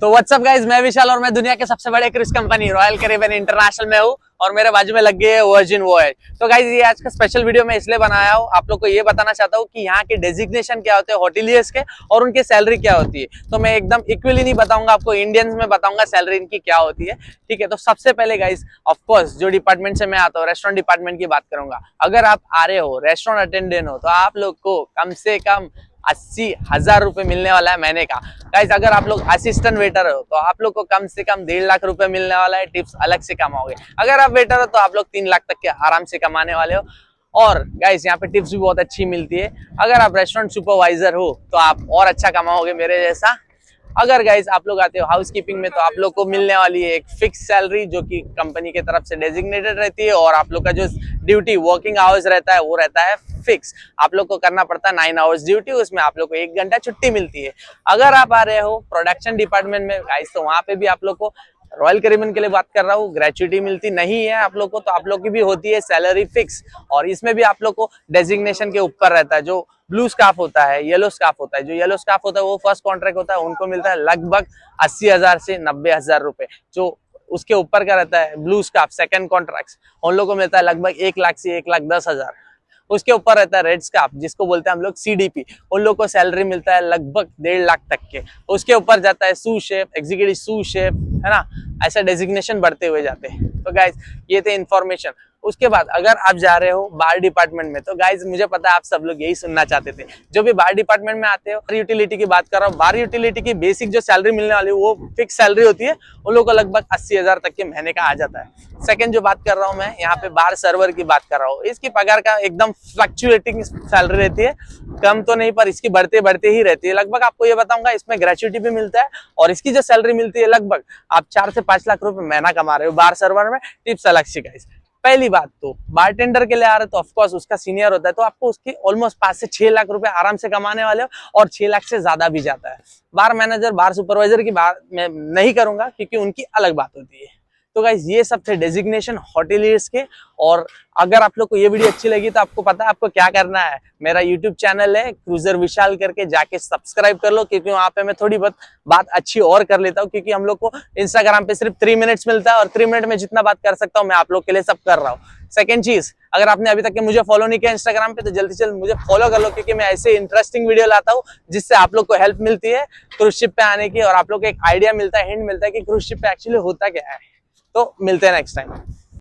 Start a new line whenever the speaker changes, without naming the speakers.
तो what's up guys, मैं विशाल और मैं दुनिया के सबसे बड़े cruise company royal Caribbean international में हूँ और मेरे बाजू में लग गई है वर्जिन वॉयज। तो गाइज ये आज का स्पेशल वीडियो मैं इसलिए बनाया हूँ, आप लोग को ये बताना चाहता हूँ कि यहाँ के डेजिग्नेशन क्या होते हैं होटेलियर्स के और उनकी सैलरी क्या होती है। तो मैं एकदम इक्वली नहीं बताऊंगा आपको, इंडियंस में बताऊंगा सैलरी इनकी क्या होती है। ठीक है, तो सबसे पहले गाइज ऑफकोर्स जो डिपार्टमेंट से मैं आता हूँ, रेस्टोरेंट डिपार्टमेंट की बात करूंगा। अगर आप आ रहे हो, रेस्टोरेंट अटेंडेंट हो, तो आप लोग को कम से कम 80,000 रुपए मिलने वाला है महीने का। गाइस अगर आप लोग असिस्टेंट वेटर हो तो आप लोग को कम से कम 1.5 लाख रुपए मिलने वाला है, टिप्स अलग से कमाओगे। अगर आप वेटर हो तो आप लोग 3 लाख तक के आराम से कमाने वाले हो। और गाइस यहाँ पे टिप्स भी बहुत अच्छी मिलती है। अगर आप रेस्टोरेंट सुपरवाइजर हो तो आप और अच्छा कमाओगे मेरे जैसा। अगर गाइस आप लोग आते हो हाउस कीपिंग में तो आप लोग को मिलने वाली है एक फिक्स सैलरी जो कि कंपनी की तरफ से डेजिग्नेटेड रहती है, और आप लोग का जो ड्यूटी वर्किंग आवर्स रहता है वो रहता है फिक्स। आप लोग को करना पड़ता है 9 आवर्स ड्यूटी, उसमें आप लोग को 1 घंटा छुट्टी मिलती है। अगर आप आ रहे हो प्रोडक्शन डिपार्टमेंट में गाइस तो वहां पे भी आप लोग को, रॉयल कैरिबियन के लिए बात कर रहा हूँ, ग्रेचुइटी मिलती नहीं है आप लोग को, तो आप लोग की भी होती है सैलरी फिक्स। और इसमें भी आप लोग को डेजिग्नेशन के ऊपर रहता है। जो ब्लू स्काफ होता है, येलो स्काफ होता है, जो येलो स्काफ होता है वो फर्स्ट कॉन्ट्रैक्ट होता है, उनको मिलता है लगभग 80,000 से 90,000 रुपए। जो उसके ऊपर का रहता है ब्लू स्काफ सेकंड कॉन्ट्रैक्ट, उन लोगों को मिलता है लगभग 1 लाख से 1,10,000। उसके ऊपर रहता है रेड स्काफ जिसको बोलते हैं हम लोग सीडीपी, उन लोग को सैलरी मिलता है लगभग 1.5 लाख तक के। उसके ऊपर जाता है sous chef, executive sous chef, है ना, ऐसा डेजिग्नेशन बढ़ते हुए जाते हैं। तो गाइज ये थे इन्फॉर्मेशन। उसके बाद अगर आप जा रहे हो बार डिपार्टमेंट में तो गाइज मुझे पता है आप सब लोग यही सुनना चाहते थे। जो भी बार डिपार्टमेंट में आते हो, बार यूटिलिटी की बात कर रहा हूँ, बार यूटिलिटी की बेसिक जो सैलरी मिलने वाली है वो फिक्स सैलरी होती है, उन लोगों को लगभग 80,000 तक के महीने का आ जाता है। सेकंड जो बात कर रहा हूँ मैं यहाँ पे बार सर्वर की बात कर रहा हूँ, इसकी पगार का एकदम फ्लक्चुएटिंग सैलरी रहती है, कम तो नहीं पर इसकी बढ़ते बढ़ते ही रहती है। लगभग आपको ये बताऊंगा इसमें ग्रेचुइटी भी मिलता है, और इसकी जो सैलरी मिलती है लगभग आप 4 से 5 लाख रुपए महीना कमा रहे हो बार सर्वर में, टिप्स अलग से गाइस। पहली बात तो बारटेंडर के लिए आ रहे तो ऑफकोर्स उसका सीनियर होता है, तो आपको उसकी ऑलमोस्ट 5 से 6 लाख रुपए आराम से कमाने वाले हो, और 6 लाख से ज्यादा भी जाता है। बार मैनेजर, बार सुपरवाइजर की बात मैं नहीं करूंगा क्योंकि उनकी अलग बात होती है। तो गाइस ये सब थे डेजिग्नेशन होटेलियर्स के। और अगर आप लोग को ये वीडियो अच्छी लगी तो आपको पता है आपको क्या करना है। मेरा यूट्यूब चैनल है क्रूजर विशाल करके, जाके सब्सक्राइब कर लो, क्योंकि वहां पे मैं थोड़ी बहुत बात अच्छी और कर लेता हूँ, क्योंकि हम लोग को इंस्टाग्राम पे सिर्फ 3 मिनट्स मिलता है और 3 मिनट में जितना बात कर सकता हूँ मैं आप लोग के लिए सब कर रहा हूँ। सेकंड चीज, अगर आपने अभी तक के मुझे फॉलो नहीं किया इंस्टाग्राम पे तो जल्दी से जल्दी मुझे फॉलो कर लो, क्योंकि मैं ऐसे इंटरेस्टिंग वीडियो लाता हूँ जिससे आप लोग को हेल्प मिलती है क्रूज शिप पे आने की, और आप लोग को एक आइडिया मिलता है, हिंट मिलता है कि क्रूज शिप पे एक्चुअली होता क्या है। तो मिलते हैं नेक्स्ट टाइम।